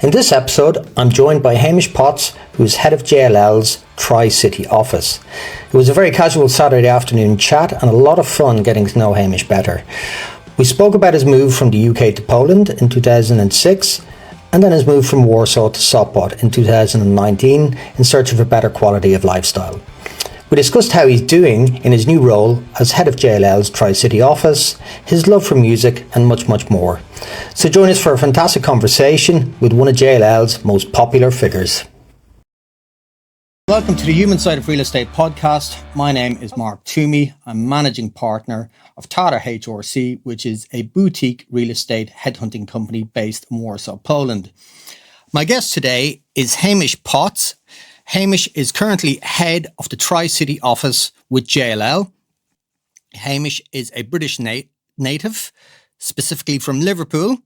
In this episode, I'm joined by Hamish Potts, who is Head of JLLs Tricity office. It was a very casual Saturday afternoon chat and a lot of fun getting to know Hamish better. We spoke about his move from the UK to Poland in 2006 and then his move from Warsaw to Sopot in 2019 in search of a better quality of lifestyle. We discussed how he's doing in his new role as Head of JLL's Tricity office, his love for music and much, much more. So join us for a fantastic conversation with one of JLL's most popular figures. Welcome to the Human Side of Real Estate podcast. My name is Mark Toomey. I'm managing partner of Tata HRC, which is a boutique real estate headhunting company based in Warsaw, Poland. My guest today is Hamish Potts. Hamish is currently head of the Tricity office with JLL. Hamish is a British native, specifically from Liverpool,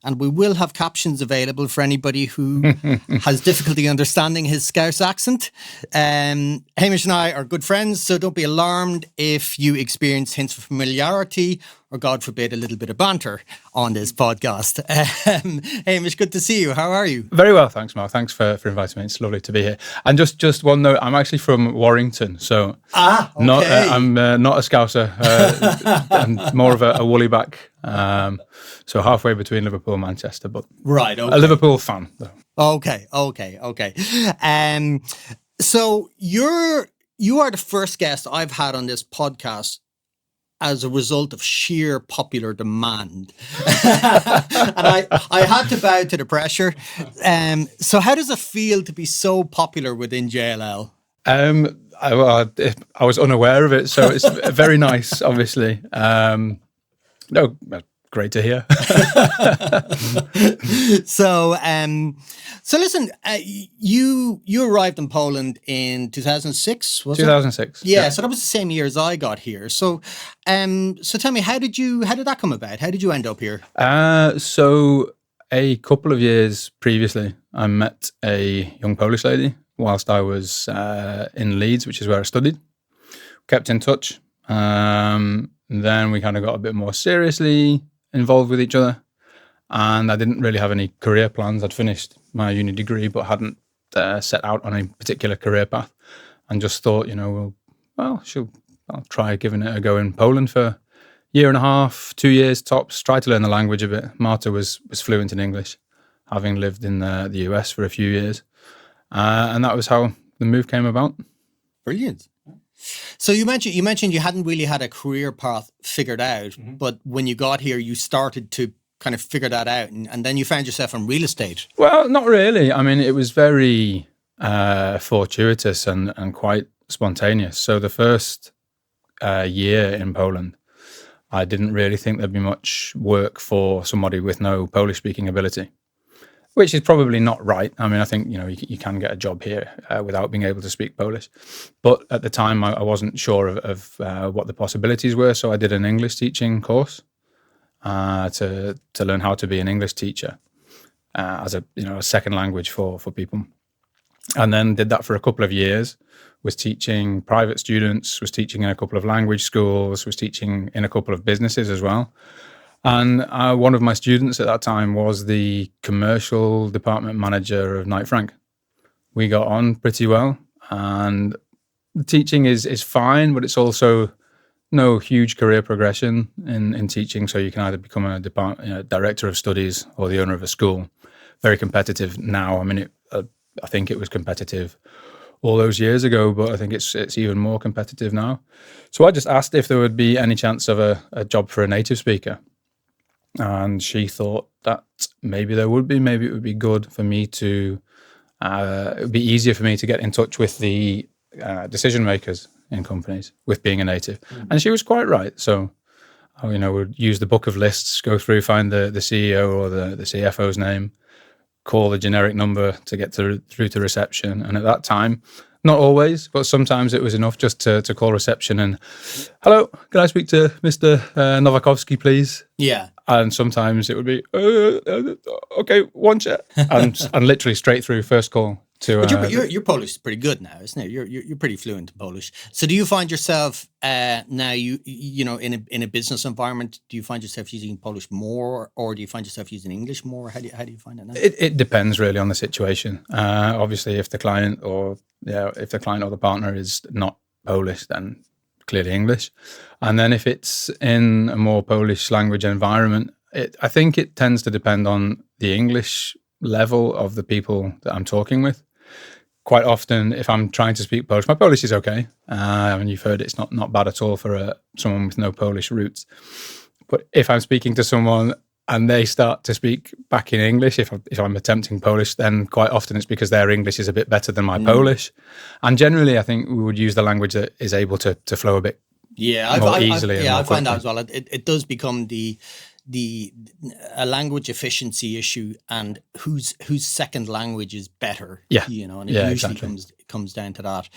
and we will have captions available for anybody who has difficulty understanding his Scouse accent. Hamish and I are good friends, so don't be alarmed if you experience hints of familiarity or, God forbid, a little bit of banter on this podcast. Hamish, good to see you. How are you? Very well, thanks, Mark. Thanks for inviting me. It's lovely to be here. And just one note, I'm actually from Warrington, so okay. I'm not a Scouser. I'm more of a Woollyback. So halfway between Liverpool and Manchester, but right, okay. A Liverpool fan, though. Okay. So you are the first guest I've had on this podcast as a result of sheer popular demand. And I had to bow to the pressure. So how does it feel to be so popular within JLL? I was unaware of it, so it's very nice, obviously. No, great to hear. So listen, you arrived in Poland in 2006, was 2006. it? Yeah, so that was the same year as I got here. So tell me, how did that come about? How did you end up here? So a couple of years previously, I met a young Polish lady whilst I was in Leeds, which is where I studied. Kept in touch. Then we kind of got a bit more seriously involved with each other, and I didn't really have any career plans. I'd finished my uni degree but hadn't set out on a particular career path, and just thought, I'll try giving it a go in Poland for a year and a half, 2 years tops, try to learn the language a bit. Marta was fluent in English, having lived in the US for a few years, and that was how the move came about. Brilliant. So you mentioned you hadn't really had a career path figured out, but when you got here, you started to kind of figure that out, and then you found yourself in real estate. Well, not really. I mean, it was very fortuitous and quite spontaneous. So the first year in Poland, I didn't really think there'd be much work for somebody with no Polish-speaking ability, which is probably not right. I mean, I think, you can get a job here without being able to speak Polish. But at the time, I wasn't sure of what the possibilities were. So I did an English teaching course to learn how to be an English teacher as a second language for people. And then did that for a couple of years, was teaching private students, was teaching in a couple of language schools, was teaching in a couple of businesses as well. And one of my students at that time was the commercial department manager of Knight Frank. We got on pretty well, and the teaching is fine, but it's also no huge career progression in teaching. So you can either become a director of studies or the owner of a school. Very competitive now. I mean, I think it was competitive all those years ago, but I think it's even more competitive now. So I just asked if there would be any chance of a job for a native speaker. And she thought that maybe there would be, maybe it would be good for me to, it would be easier for me to get in touch with the decision makers in companies with being a native. And she was quite right. So, we'd use the book of lists, go through, find the CEO or the CFO's name, call the generic number to get through to reception. And at that time, not always, but sometimes it was enough just to call reception and, hello, can I speak to Mr. Nowakovsky, please? Yeah. And sometimes it would be, okay, one chair. And literally straight through, first call, to. But your Polish is pretty good now, isn't it? You're pretty fluent in Polish. So do you find yourself now in a business environment? Do you find yourself using Polish more, or do you find yourself using English more? How do you find it now? It depends really on the situation. Obviously, if the client or the partner is not Polish, then clearly English. And then if it's in a more Polish language environment, I think it tends to depend on the English level of the people that I'm talking with. Quite often, if I'm trying to speak Polish, my Polish is okay. You've heard it's not bad at all for someone with no Polish roots. But if I'm speaking to someone and they start to speak back in English, if I'm attempting Polish, then quite often it's because their English is a bit better than my Polish. And generally, I think we would use the language that is able to flow a bit more easily. I find that as well. It does become a language efficiency issue, and whose second language is better. Yeah, and it usually comes down to that.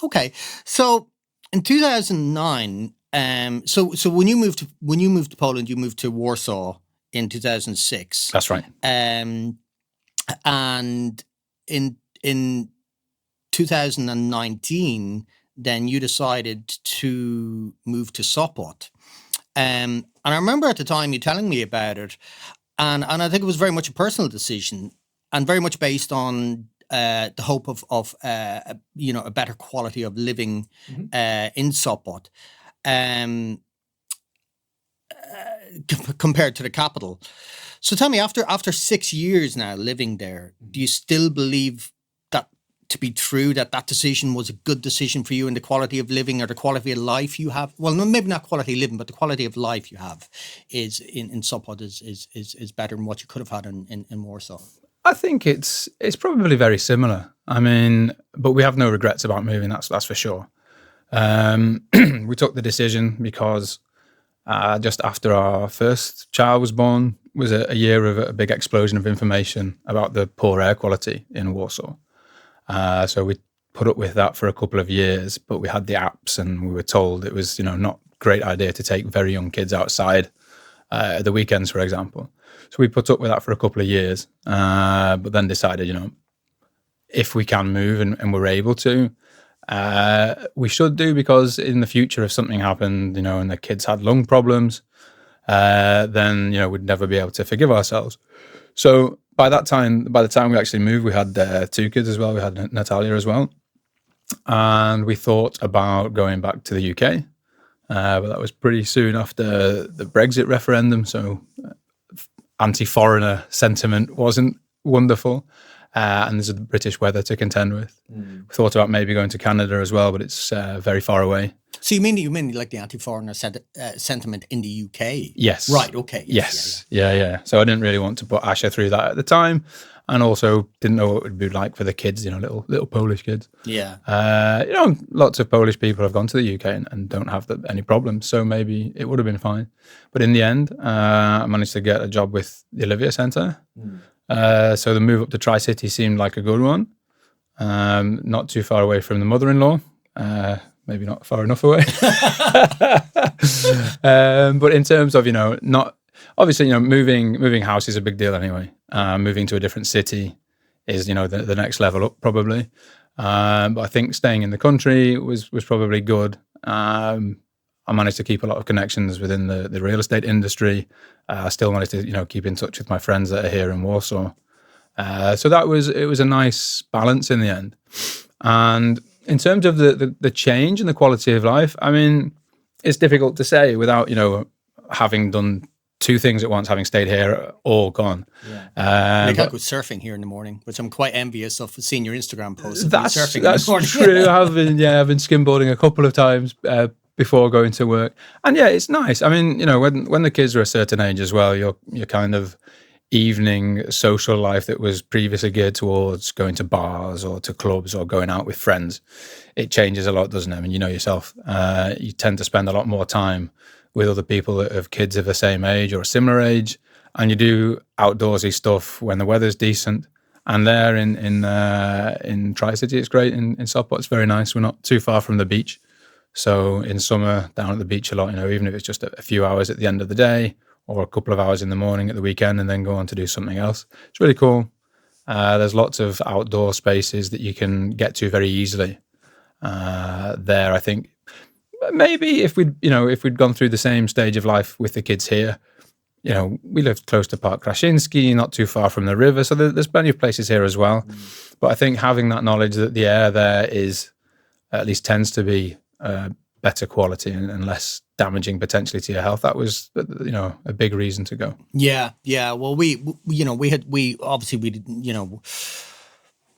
Okay, so in 2009, so when you moved to Poland, you moved to Warsaw in 2006. That's right. And in 2019, then you decided to move to Sopot. And I remember at the time you telling me about it, and I think it was very much a personal decision, and very much based on the hope of a better quality of living in Sopot, compared to the capital. So tell me, after 6 years now living there, do you still believe that to be true, that decision was a good decision for you, and the quality of living or the quality of life you have? Well, no, maybe not quality of living, but the quality of life you have is in Sopot is better than what you could have had in Warsaw. I think it's probably very similar. But we have no regrets about moving. That's for sure. We took the decision because just after our first child was born was a year of a big explosion of information about the poor air quality in Warsaw. So we put up with that for a couple of years, but we had the apps and we were told it was, not a great idea to take very young kids outside at the weekends, for example. So we put up with that for a couple of years, but then decided, if we can move and we're able to, we should do, because in the future, if something happened, and the kids had lung problems, then, we'd never be able to forgive ourselves. So by the time we actually moved, we had 2 kids as well. We had Natalia as well. And we thought about going back to the UK. But that was pretty soon after the Brexit referendum. So anti-foreigner sentiment wasn't wonderful. And there's the British weather to contend with. We thought about maybe going to Canada as well, but it's very far away. So you mean like the anti-foreigner sentiment in the UK? Yes. Right. Okay. Yes. Yeah. So I didn't really want to put Asha through that at the time, and also didn't know what it would be like for the kids. Little Polish kids. Yeah. Lots of Polish people have gone to the UK and don't have any problems. So maybe it would have been fine. But in the end, I managed to get a job with the Olivia Centre. So the move up to Tricity seemed like a good one. Not too far away from the mother-in-law. Maybe not far enough away. But in terms of, not obviously, moving house is a big deal anyway. Moving to a different city is, the next level up probably. But I think staying in the country was probably good. I managed to keep a lot of connections within the real estate industry. I still managed to, keep in touch with my friends that are here in Warsaw. So it was a nice balance in the end. And in terms of the change and the quality of life, it's difficult to say without, having done 2 things at once, having stayed here or gone. Yeah. I go surfing here in the morning, which I'm quite envious of seeing your Instagram posts. That's surfing in the morning. True. I've been skimboarding a couple of times before going to work, and yeah, it's nice. When the kids are a certain age as well, your kind of evening social life that was previously geared towards going to bars or to clubs or going out with friends, it changes a lot, doesn't it? You know yourself. You tend to spend a lot more time with other people that have kids of the same age or a similar age, and you do outdoorsy stuff when the weather's decent. And there in Tri-City, it's great. In Sopot, it's very nice. We're not too far from the beach. So in summer, down at the beach a lot, even if it's just a few hours at the end of the day or a couple of hours in the morning at the weekend, and then go on to do something else. It's really cool. There's lots of outdoor spaces that you can get to very easily. There, I think maybe if we'd gone through the same stage of life with the kids here, we lived close to Park Krashinsky, not too far from the river, so there's plenty of places here as well. But I think having that knowledge that the air there is, at least tends to be better quality and less damaging potentially to your health, that was a big reason to go. Yeah. Well, we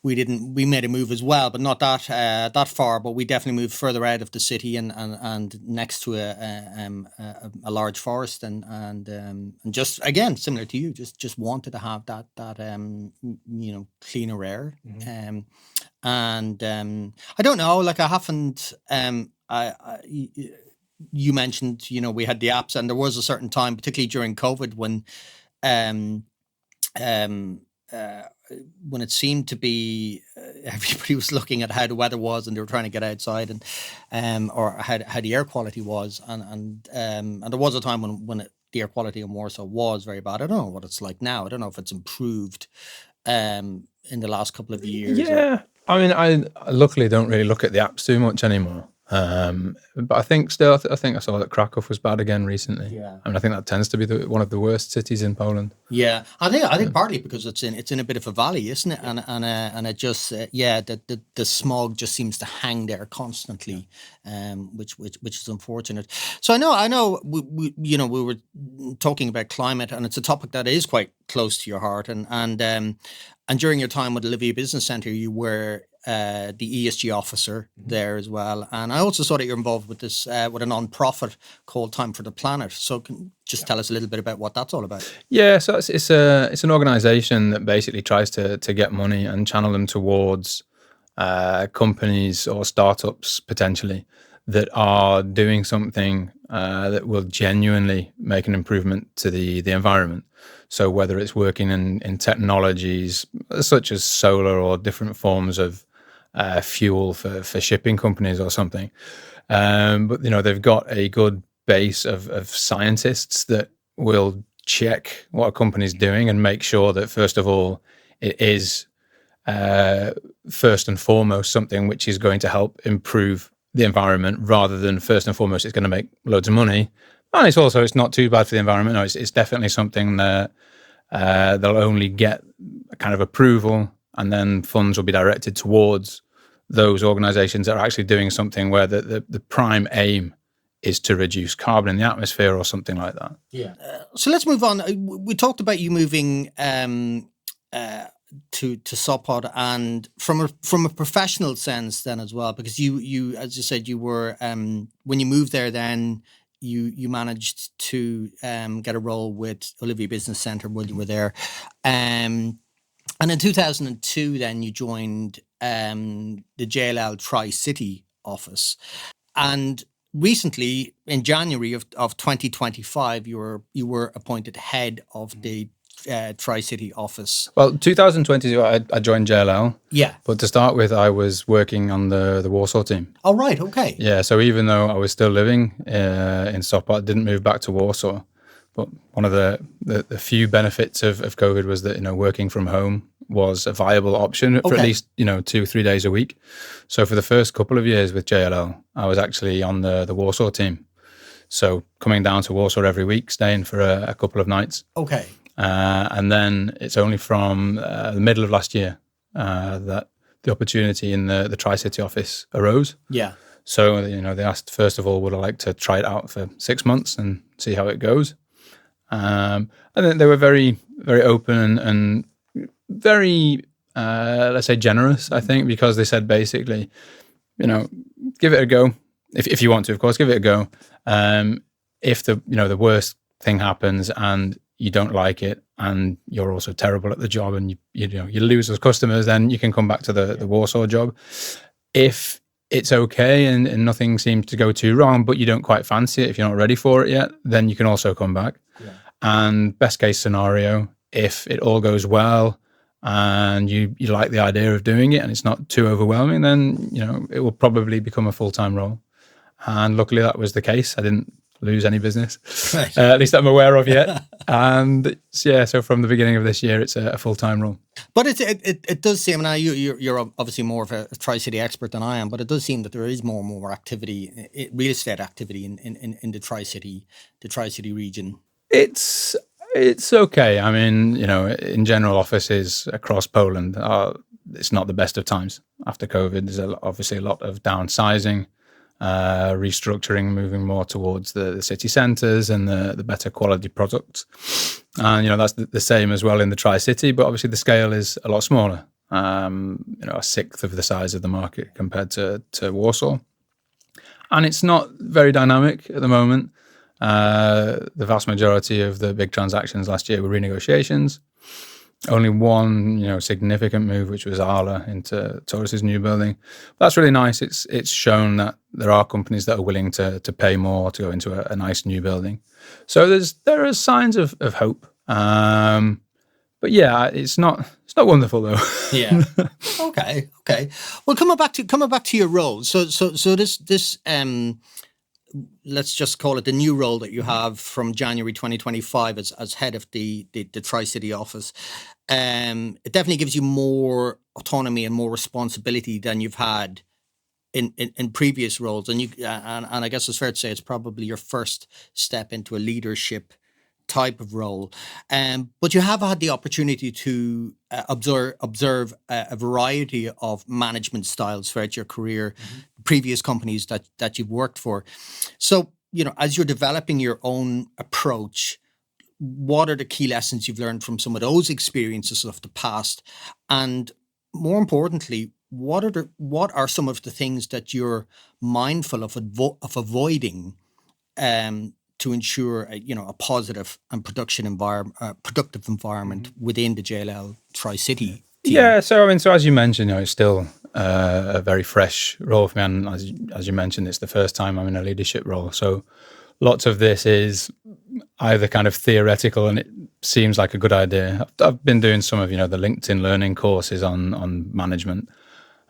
made a move as well, but not that far. But we definitely moved further out of the city and next to a large forest and just, again, similar to you, just wanted to have that cleaner air. And I don't know, like I haven't. You mentioned, we had the apps, and there was a certain time, particularly during COVID, when it seemed to be everybody was looking at how the weather was, and they were trying to get outside, and or how the air quality was, and there was a time when the air quality in Warsaw was very bad. I don't know what it's like now. I don't know if it's improved in the last couple of years. Yeah, I mean, I luckily don't really look at the apps too much anymore. But I think still, I think I saw that Krakow was bad again recently. Yeah. I mean, I think that tends to be one of the worst cities in Poland. Yeah, I think partly because it's in a bit of a valley, isn't it? And it just the smog just seems to hang there constantly, which is unfortunate. So I know we were talking about climate, and it's a topic that is quite close to your heart. And during your time with Olivia Business Centre, you were the ESG officer there as well. And I also saw that you're involved with this with a non-profit called Time for the Planet. So can you just tell us a little bit about what that's all about? Yeah, so it's an organisation that basically tries to get money and channel them towards companies or startups potentially that are doing something that will genuinely make an improvement to the environment. So whether it's working in technologies such as solar or different forms of fuel for shipping companies or something. But, they've got a good base of scientists that will check what a company's doing and make sure that, first of all, it is first and foremost something which is going to help improve the environment, rather than first and foremost it's going to make loads of money. And it's not too bad for the environment. No, it's definitely something that they'll only get a kind of approval, and then funds will be directed towards those organizations that are actually doing something where the prime aim is to reduce carbon in the atmosphere or something like that. Yeah. So let's move on. We talked about you moving to Sopot, and from a professional sense then as well, because you as you said, you were when you moved there, then you managed to get a role with Olivia Business Centre while you were there, and in 2002 then you joined the JLL Tricity office, and recently in January of 2025 you were appointed head of the Tricity office. Well, 2022 I joined JLL. Yeah. But to start with, I was working on the Warsaw team. Oh, right. Okay. Yeah. So even though I was still living in Sopot, I didn't move back to Warsaw. But one of the few benefits of COVID was that, working from home was a viable option for at least, 2-3 days a week. So for the first couple of years with JLL, I was actually on the Warsaw team. So coming down to Warsaw every week, staying for a couple of nights. Okay. And then it's only from the middle of last year that the opportunity in the Tricity office arose. Yeah. So, they asked, first of all, would I like to try it out for 6 months and see how it goes? And then they were very, very open and very, let's say, generous, I think, because they said basically, give it a go. If you want to, of course, give it a go. If the worst thing happens and you don't like it and you're also terrible at the job and you lose those customers, then you can come back to the Warsaw job. If it's okay and nothing seems to go too wrong, but you don't quite fancy it, if you're not ready for it yet, then you can also come back. Yeah. And best case scenario, if it all goes well and you like the idea of doing it and it's not too overwhelming, then it will probably become a full-time role. And luckily that was the case. I didn't lose any business, Right. at least I'm aware of yet. And so from the beginning of this year, it's a full-time role. But it does seem, now you're obviously more of a Tri-City expert than I am, but it does seem that there is more and more activity, real estate activity in the Tri-City region. It's okay. I mean, in general, offices across Poland it's not the best of times after COVID. There's obviously a lot of downsizing, restructuring, moving more towards the city centres and the better quality products. And that's the same as well in the Tri-City, but obviously the scale is a lot smaller. A sixth of the size of the market compared to Warsaw, and it's not very dynamic at the moment. The vast majority of the big transactions last year were renegotiations. Only one, significant move, which was Arla into Taurus's new building. That's really nice. It's shown that there are companies that are willing to pay more to go into a nice new building. So there are signs of hope. But yeah, it's not wonderful though. Yeah. Okay. Well, coming back to your role. So this let's just call it the new role that you have from January 2025 as head of the Tri-City office. It definitely gives you more autonomy and more responsibility than you've had in previous roles. And I guess it's fair to say it's probably your first step into a leadership type of role. But you have had the opportunity to observe a variety of management styles throughout your career, previous companies that you've worked for. So, as you're developing your own approach, what are the key lessons you've learned from some of those experiences of the past? And more importantly, what are some of the things that you're mindful of avoiding to ensure a positive and productive environment within the JLL Tri-City team? Yeah, so as you mentioned, it's still a very fresh role for me, and as you mentioned, it's the first time I'm in a leadership role. So lots of this is either kind of theoretical, and it seems like a good idea. I've been doing some of the LinkedIn learning courses on management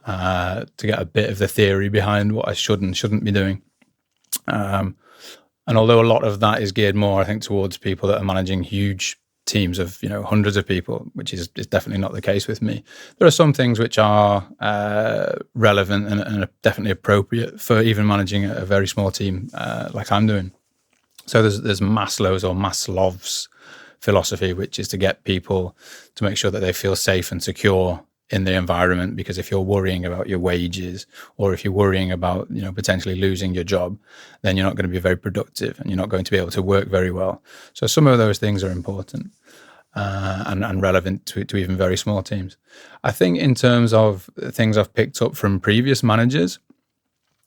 to get a bit of the theory behind what I should and shouldn't be doing. And although a lot of that is geared more, I think, towards people that are managing huge teams of hundreds of people, which is definitely not the case with me, there are some things which are relevant and are definitely appropriate for even managing a very small team like I'm doing. So there's Maslow's philosophy, which is to get people to make sure that they feel safe and secure in the environment, because if you're worrying about your wages, or if you're worrying about potentially losing your job, then you're not going to be very productive and you're not going to be able to work very well. So some of those things are important and relevant to even very small teams. I think in terms of things I've picked up from previous managers,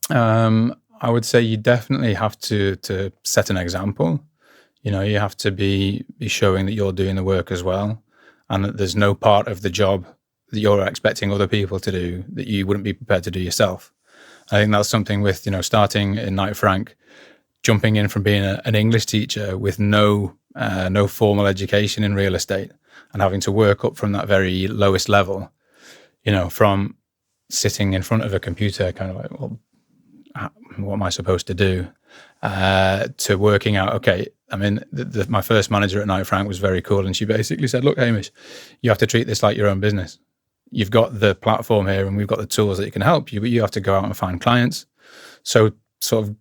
I would say you definitely have to set an example. You have to be showing that you're doing the work as well, and that there's no part of the job that you're expecting other people to do that you wouldn't be prepared to do yourself. I think that's something with, starting in Knight Frank, jumping in from being an English teacher with no formal education in real estate, and having to work up from that very lowest level, from sitting in front of a computer, kind of like, well, what am I supposed to do? To working out, okay, I mean, my first manager at Knight Frank was very cool, and she basically said, look, Hamish, you have to treat this like your own business. You've got the platform here and we've got the tools that can help you, but you have to go out and find clients. So sort of,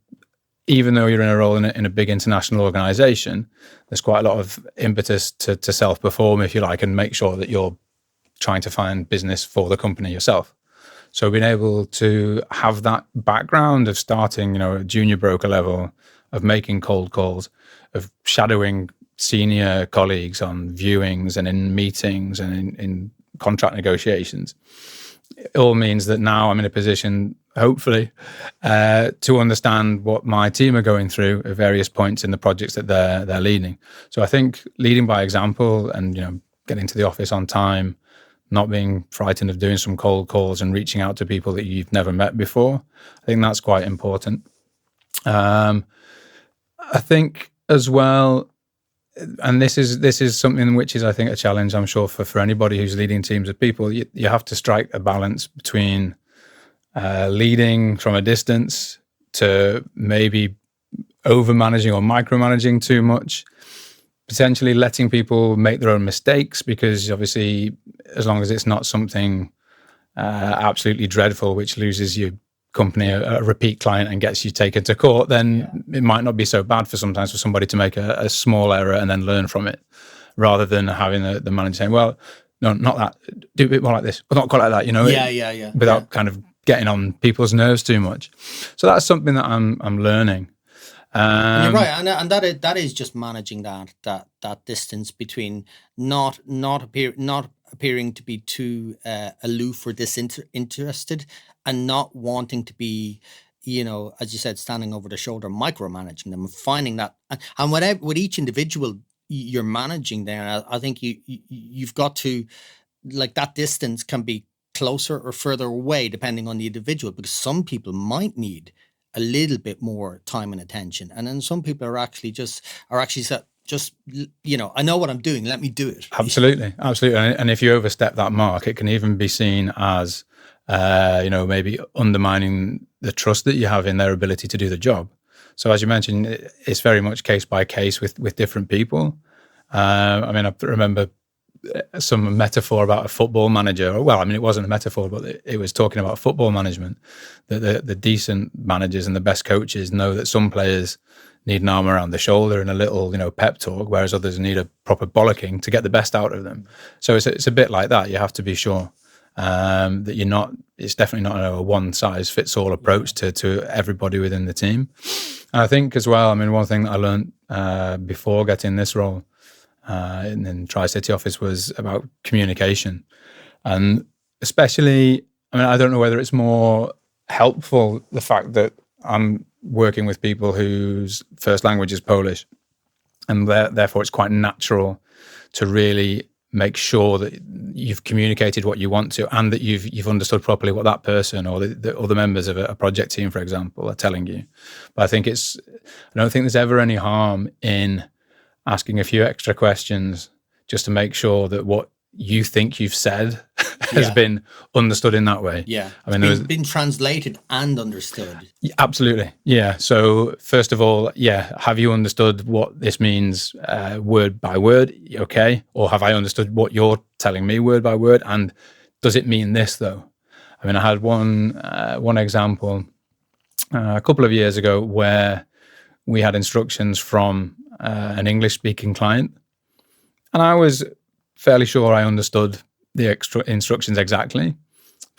even though you're in a role in a big international organization, there's quite a lot of impetus to self-perform, if you like, and make sure that you're trying to find business for the company yourself. So being able to have that background of starting, junior broker level, of making cold calls, of shadowing senior colleagues on viewings and in meetings and in contract negotiations, it all means that now I'm in a position, hopefully, to understand what my team are going through at various points in the projects that they're leading. So I think leading by example and getting to the office on time, not being frightened of doing some cold calls and reaching out to people that you've never met before, I think that's quite important. I think as well, and this is something which is, I think, a challenge, I'm sure, for anybody who's leading teams of people. You have to strike a balance between leading from a distance to maybe over managing or micromanaging too much, potentially letting people make their own mistakes, because obviously as long as it's not something absolutely dreadful which loses your company a repeat client and gets you taken to court, then it might not be so bad for somebody to make a small error and then learn from it, rather than having the manager saying, well, no, not that, do a bit more like this, or not quite like that, without kind of getting on people's nerves too much. So that's something that I'm learning. And you're right, and that is just managing that distance between not appearing to be too aloof or disinterested, and not wanting to be, as you said, standing over the shoulder, micromanaging them, and finding that, and whatever with each individual you're managing there, I think you've got to, like, that distance can be closer or further away depending on the individual, because some people might need a little bit more time and attention, and then some people are actually set, just, I know what I'm doing, let me do it. Absolutely. And if you overstep that mark, it can even be seen as maybe undermining the trust that you have in their ability to do the job. So as you mentioned, it's very much case by case with different people. I remember some metaphor about a football manager. Well, it wasn't a metaphor, but it was talking about football management. The decent managers and the best coaches know that some players need an arm around the shoulder and a little, pep talk, whereas others need a proper bollocking to get the best out of them. So it's a bit like that. You have to be sure that it's definitely not a one size fits all approach to everybody within the team. And I think as well, one thing that I learned before getting this role in Tri-City office was about communication. And especially, I don't know whether it's more helpful, the fact that I'm working with people whose first language is Polish, and therefore it's quite natural to really make sure that you've communicated what you want to, and that you've understood properly what that person or the other members of a project team, for example, are telling you. But I don't think there's ever any harm in asking a few extra questions just to make sure that what you think you've said has been understood in that way. Yeah. It's been translated and understood. Absolutely. Yeah. So first of all, have you understood what this means word by word? Okay. Or have I understood what you're telling me word by word? And does it mean this though? I had one example a couple of years ago where we had instructions from an English-speaking client, and I was fairly sure I understood the extra instructions exactly,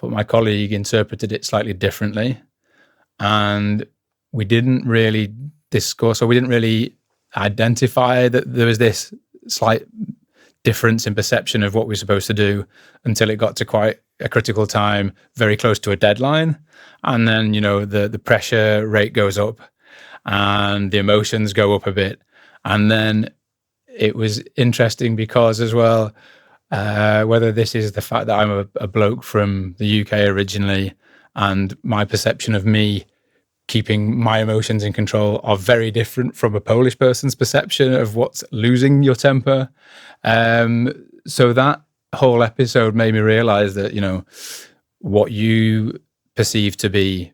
but my colleague interpreted it slightly differently, and we didn't really discuss, or we didn't really identify that there was this slight difference in perception of what we're supposed to do until it got to quite a critical time, very close to a deadline. And then, the pressure rate goes up and the emotions go up a bit. And then it was interesting because as well, whether this is the fact that I'm a bloke from the UK originally, and my perception of me keeping my emotions in control are very different from a Polish person's perception of what's losing your temper. So that whole episode made me realize that, what you perceive to be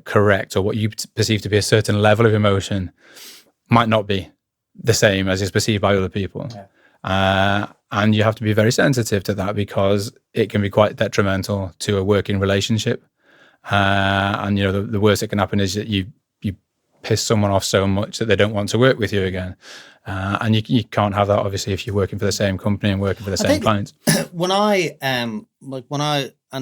correct, or what you perceive to be a certain level of emotion, might not be the same as is perceived by other people. Yeah. And you have to be very sensitive to that, because it can be quite detrimental to a working relationship. And the worst that can happen is that you piss someone off so much that they don't want to work with you again. And you can't have that, obviously, if you're working for the same company and working for the same clients. When and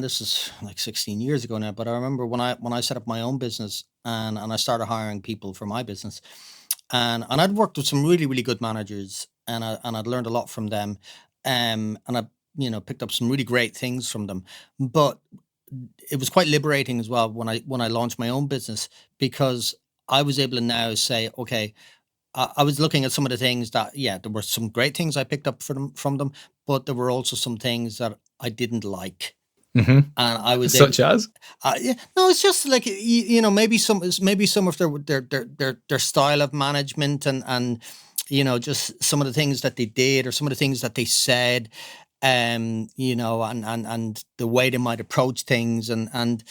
this is like 16 years ago now, but I remember when I set up my own business and I started hiring people for my business, and I'd worked with some really, really good managers, and I'd learned a lot from them, and I picked up some really great things from them. But it was quite liberating as well when I launched my own business, because I was able to now say, okay, I was looking at some of the things that, there were some great things I picked up from them, but there were also some things that I didn't like. Mm-hmm. And I was such as no, it's just like maybe some of their style of management, and just some of the things that they did, or some of the things that they said, and the way they might approach things, and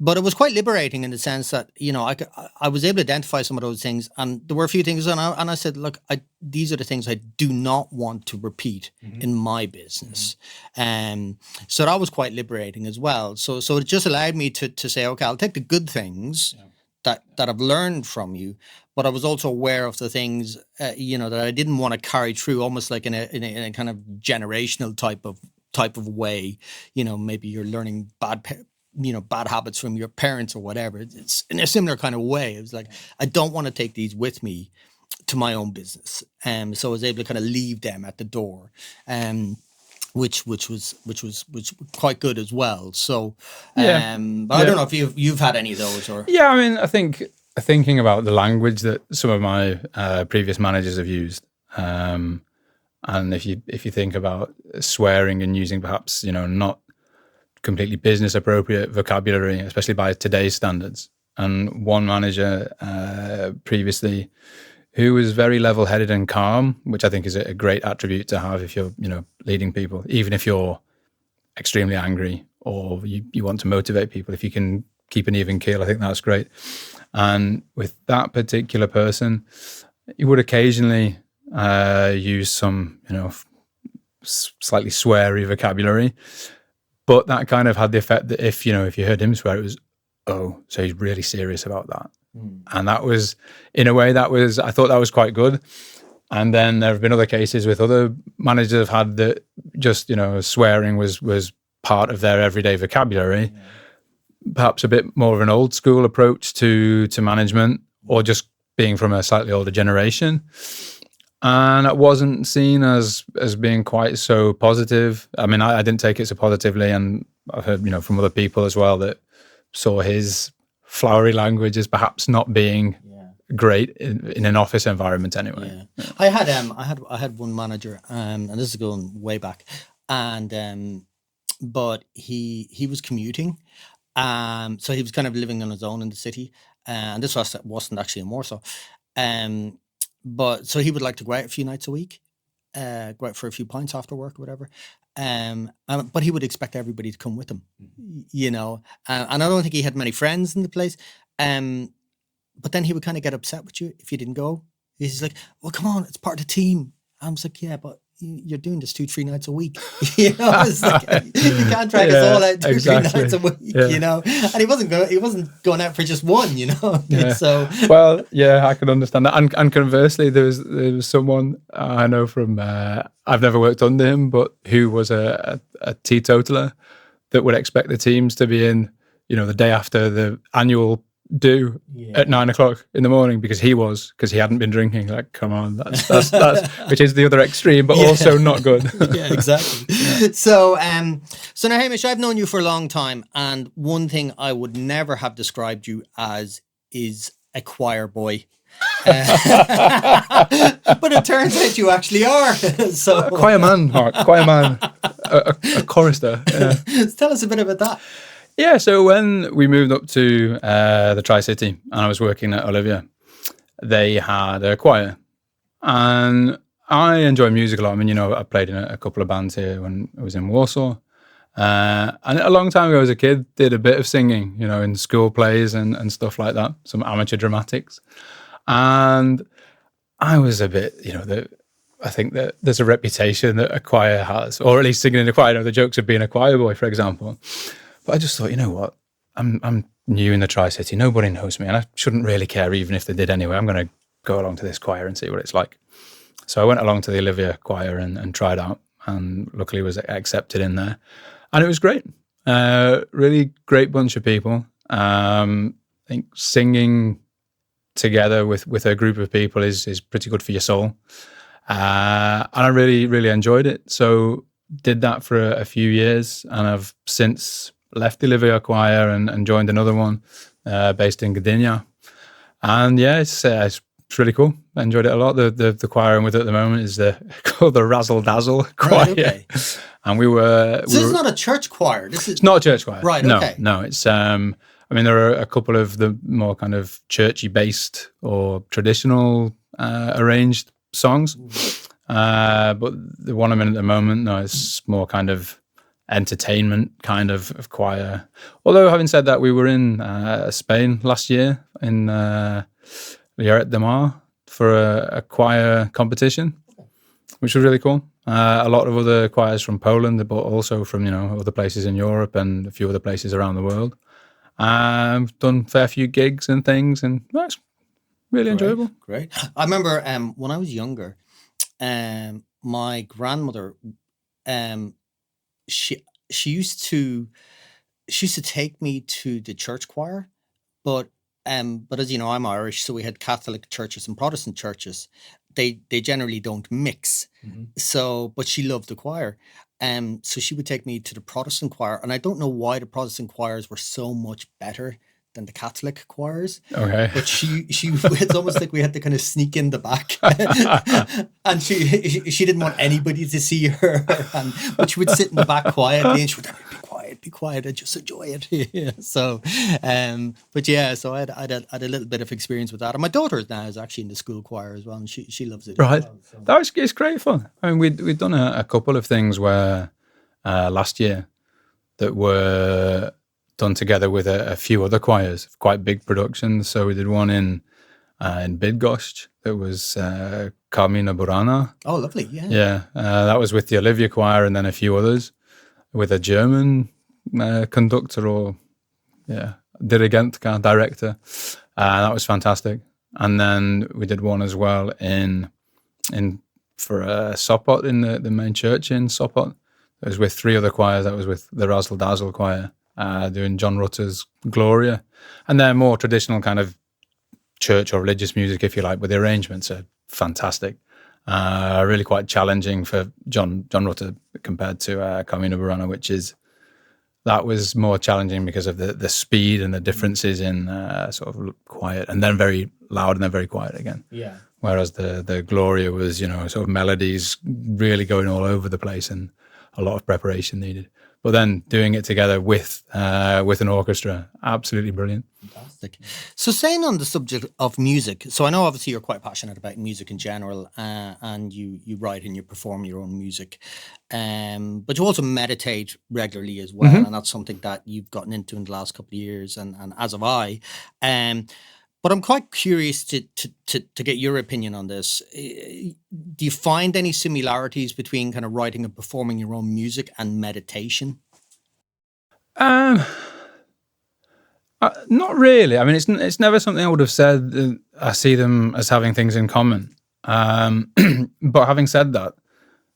But it was quite liberating in the sense that, I was able to identify some of those things, and there were a few things, and I said, look, these are the things I do not want to repeat in my business. So that was quite liberating as well. So it just allowed me to say, okay, I'll take the good things that I've learned from you, but I was also aware of the things, that I didn't want to carry through, almost like in a kind of generational type of way. Maybe you're learning bad habits from your parents or whatever. It's in a similar kind of way. It was like, I don't want to take these with me to my own business. So I was able to kind of leave them at the door, which was quite good as well. So, but I don't know if you've had any of those or. Yeah, I mean, I think thinking about the language that some of my previous managers have used, and if you think about swearing and using perhaps not completely business appropriate vocabulary, especially by today's standards. And one manager previously who was very level-headed and calm, which I think is a great attribute to have if you're leading people, even if you're extremely angry or you want to motivate people. If you can keep an even keel, I think that's great. And with that particular person, he would occasionally use some slightly sweary vocabulary. But that kind of had the effect that if you heard him swear, it was, oh, so he's really serious about that. And that was, in a way, I thought that was quite good. And then there have been other cases with other managers have had that just, swearing was part of their everyday vocabulary. Perhaps a bit more of an old school approach to management, or just being from a slightly older generation. And it wasn't seen as being quite so positive. I mean, I didn't take it so positively, and I've heard, from other people as well that saw his flowery language as perhaps not being great in an office environment anyway. Yeah. I had one manager, and this is going way back, and but he was commuting, so he was kind of living on his own in the city, and this wasn't actually in Warsaw, but so he would like to go out a few nights a week, go out for a few pints after work or whatever. But he would expect everybody to come with him, and I don't think he had many friends in the place. But then he would kind of get upset with you if you didn't go. He's like, well, come on, it's part of the team. I was like, yeah, but you're doing this 2-3 nights a week. It's like, you can't drag us all out 2-3 nights a week, And he wasn't going out for just one, Yeah. So well, yeah, I can understand that. And conversely, there was someone I know from I've never worked under him, but who was a teetotaler that would expect the teams to be in, the day after the annual do at 9 o'clock in the morning because he hadn't been drinking. Like, come on, that's which is the other extreme, but also not good. Yeah, exactly. So now, Hamish, I've known you for a long time, and one thing I would never have described you as is a choir boy. But it turns out you actually are. So a choir man, a chorister. Yeah. Tell us a bit about that. Yeah, so when we moved up to the Tricity and I was working at Olivia, they had a choir. And I enjoy music a lot. I mean, I played in a couple of bands here when I was in Warsaw. And a long time ago as a kid, did a bit of singing, in school plays and stuff like that, some amateur dramatics. And I was a bit, I think that there's a reputation that a choir has, or at least singing in a choir, the jokes of being a choir boy, for example. But I just thought, you know what, I'm new in the Tri-City. Nobody knows me, and I shouldn't really care even if they did anyway. I'm going to go along to this choir and see what it's like. So I went along to the Olivia choir and tried out, and luckily was accepted in there. And it was great. Really great bunch of people. I think singing together with a group of people is pretty good for your soul. And I really, really enjoyed it. So did that for a few years, and I've since left the Olivia choir and joined another one based in Gdynia. And yeah, it's really cool. I enjoyed it a lot. The choir I'm with at the moment is called the Razzle Dazzle Choir. Right, okay. And we were... So this is not a church choir? It's not a church choir. Right, okay. No, it's... I mean, there are a couple of the more kind of churchy-based or traditional arranged songs. But the one I'm in at the moment, no, it's more kind of entertainment kind of choir. Although, having said that, we were in Spain last year in Lloret de Mar for a choir competition, which was really cool. A lot of other choirs from Poland, but also from other places in Europe and a few other places around the world. I've done a fair few gigs and things, and that's really enjoyable. Great. I remember when I was younger, my grandmother, she used to take me to the church choir, but as you know, I'm Irish, so we had Catholic churches and Protestant churches. They generally don't mix. So, but she loved the choir. So she would take me to the Protestant choir, and I don't know why the Protestant choirs were so much better than the Catholic choirs. Okay. But she it's almost like we had to kind of sneak in the back. And she didn't want anybody to see her. But she would sit in the back quietly and she would be quiet and just enjoy it. So but yeah, so I had a little bit of experience with that. And my daughter now is actually in the school choir as well, and she loves it. Right. As well, so. It's great fun. I mean, we'd done a couple of things where last year that were done together with a few other choirs, quite big productions. So we did one in Bydgoszcz that was Carmina Burana. Oh, lovely! Yeah, yeah. That was with the Olivia Choir and then a few others with a German conductor or dirigent, kind of director. That was fantastic. And then we did one as well for Sopot in the main church in Sopot. It was with three other choirs. That was with the Razzle Dazzle Choir, doing John Rutter's Gloria. And they're more traditional kind of church or religious music, if you like, but the arrangements are fantastic. Really quite challenging for John Rutter compared to Carmina Burana, that was more challenging because of the speed and the differences in sort of quiet and then very loud and then very quiet again. Yeah. Whereas the Gloria was, sort of melodies really going all over the place and a lot of preparation needed. But then doing it together with an orchestra, absolutely brilliant. Fantastic. So staying on the subject of music, so I know obviously you're quite passionate about music in general, and you write and you perform your own music, but you also meditate regularly as well, and that's something that you've gotten into in the last couple of years, and as have I. But I'm quite curious to get your opinion on this. Do you find any similarities between kind of writing and performing your own music and meditation? Not really. I mean, it's never something I would have said. I see them as having things in common. But having said that,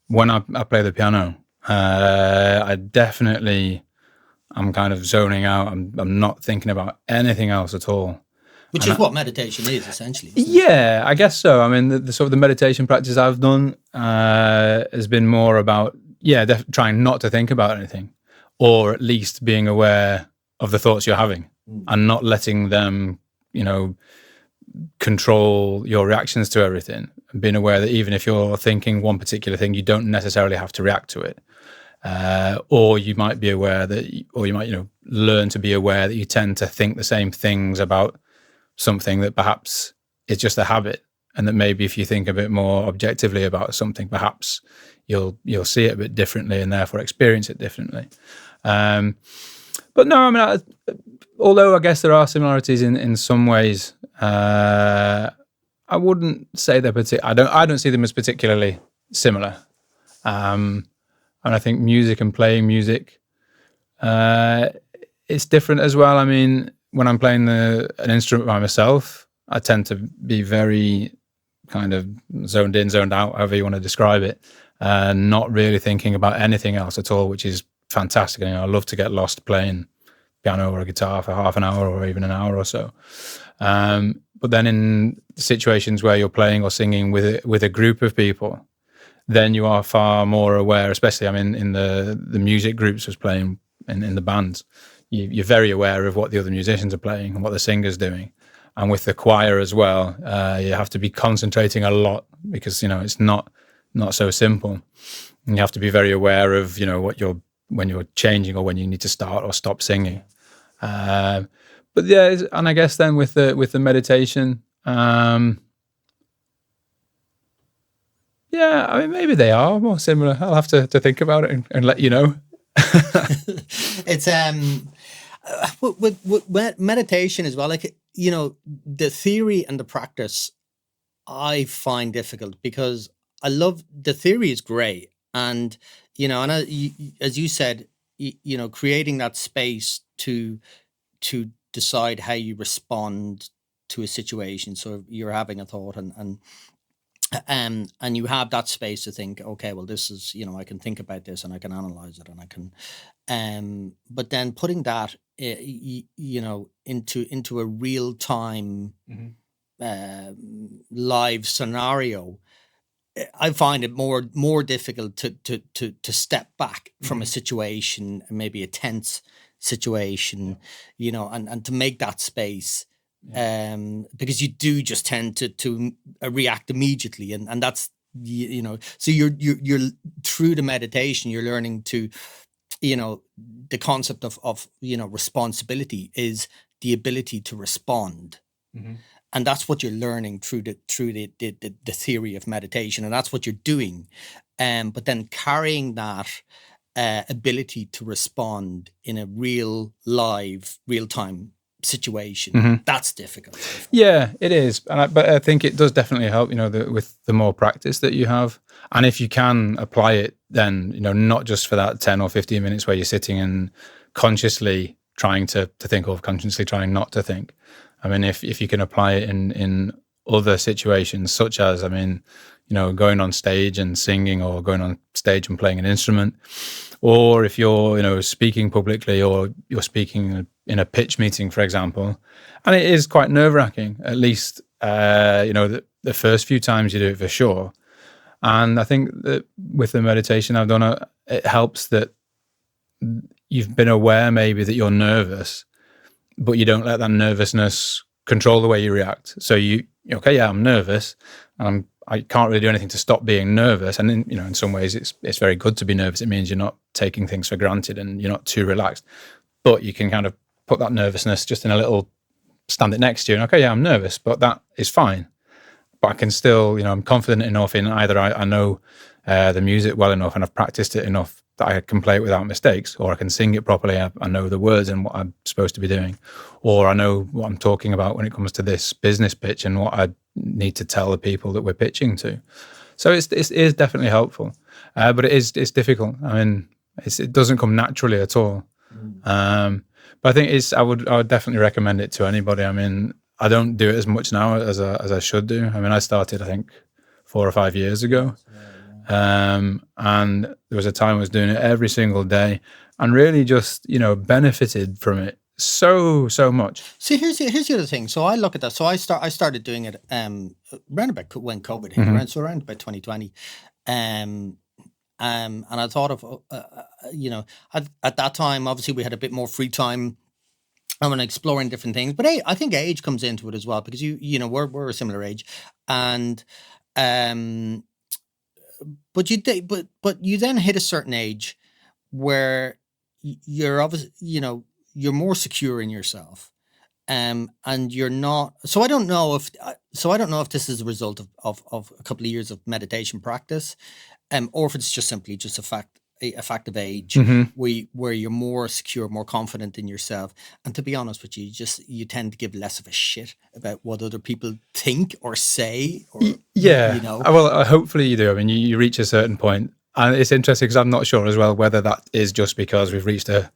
when I play the piano, I definitely I'm kind of zoning out. I'm not thinking about anything else at all. Which is what meditation is, essentially. Yeah, I guess so. I mean, the sort of the meditation practice I've done has been more about, trying not to think about anything, or at least being aware of the thoughts you're having and not letting them, control your reactions to everything. And being aware that even if you're thinking one particular thing, you don't necessarily have to react to it. Or you might be aware that, or you might, learn to be aware that you tend to think the same things about something that perhaps is just a habit, and that maybe if you think a bit more objectively about something, perhaps you'll see it a bit differently and therefore experience it differently. But no, I mean, although I guess there are similarities in some ways, I wouldn't say they're I don't see them as particularly similar. And I think music and playing music, it's different as well. I mean, when I'm playing an instrument by myself, I tend to be very kind of zoned in, zoned out, however you want to describe it, not really thinking about anything else at all, which is fantastic. I love to get lost playing piano or a guitar for half an hour or even an hour or so. But then in situations where you're playing or singing with a group of people, then you are far more aware, especially, I mean, in the music groups I was playing in the bands, you're very aware of what the other musicians are playing and what the singer's doing. And with the choir as well, you have to be concentrating a lot because, it's not so simple. And you have to be very aware of, when you're changing or when you need to start or stop singing. But yeah, and I guess then with the meditation, I mean, maybe they are more similar. I'll have to think about it and let you know. It's with meditation as well. Like, the theory and the practice, I find difficult because I love the theory is great, and as you said, creating that space to decide how you respond to a situation. So you're having a thought, and you have that space to think, okay, well, this is, I can think about this and I can analyze it and I can, but then putting that, into a real time, live scenario, I find it more difficult to step back from a situation, maybe a tense situation, and to make that space, because you do just tend to react immediately, and that's, so you're through the meditation, you're learning to, the concept of responsibility is the ability to respond. And that's what you're learning through the theory of meditation, and that's what you're doing. But then carrying that ability to respond in a real time situation, that's difficult. Yeah, it is. But I think it does definitely help, with the more practice that you have. And if you can apply it, then, not just for that 10 or 15 minutes where you're sitting and consciously trying to think, or consciously trying not to think. I mean, if you can apply it in other situations, such as, going on stage and singing, or going on stage and playing an instrument, or if you're, speaking publicly, or you're speaking in a pitch meeting, for example, and it is quite nerve-wracking, at least, the first few times you do it, for sure. And I think that with the meditation I've done, it helps that you've been aware maybe that you're nervous, but you don't let that nervousness control the way you react. So I'm nervous, and I can't really do anything to stop being nervous. And in some ways, it's very good to be nervous. It means you're not taking things for granted and you're not too relaxed. But you can kind of put that nervousness just in a little, stand it next to you, and I'm nervous, but that is fine. But I can still, I'm confident enough in either I know the music well enough and I've practiced it enough that I can play it without mistakes, or I can sing it properly. I know the words and what I'm supposed to be doing, or I know what I'm talking about when it comes to this business pitch and what I need to tell the people that we're pitching to. So it is definitely helpful, but it's difficult. I mean, it doesn't come naturally at all. But I think I would definitely recommend it to anybody. I mean, I don't do it as much now as I should do. I mean, I started, I think, 4 or 5 years ago. And there was a time I was doing it every single day, and really just, benefited from it so much. See, here's the other thing. So I look at that. So I started doing it around about when COVID hit, around about 2020. And I thought of, at that time, obviously we had a bit more free time. I'm exploring different things, but hey, I think age comes into it as well, because we're a similar age, and but you then hit a certain age where you're obviously, you're more secure in yourself, and you're not. So I don't know if this is a result of a couple of years of meditation practice, or if it's just simply just a fact of age, where you're more secure, more confident in yourself. And to be honest with you, you tend to give less of a shit about what other people think or say. Or, well, hopefully you do. I mean, you reach a certain point, and it's interesting because I'm not sure as well whether that is just because we've reached a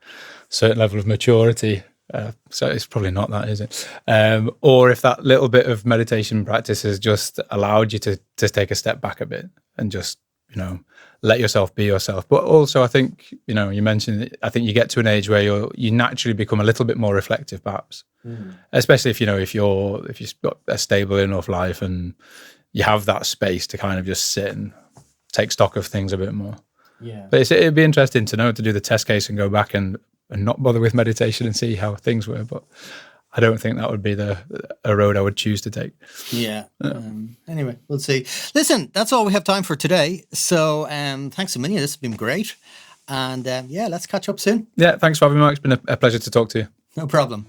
certain level of maturity. So it's probably not that, is it? Or if that little bit of meditation practice has just allowed you to take a step back a bit and just, let yourself be yourself. But also, I think, you mentioned it, I think you get to an age where you naturally become a little bit more reflective, perhaps, especially if you've got a stable enough life and you have that space to kind of just sit and take stock of things a bit more. Yeah. But it'd be interesting to do the test case and go back and not bother with meditation and see how things were. But I don't think that would be a road I would choose to take. Yeah. Anyway, we'll see. Listen, that's all we have time for today. So thanks a million. This has been great. And let's catch up soon. Yeah, thanks for having me, Mark. It's been a pleasure to talk to you. No problem.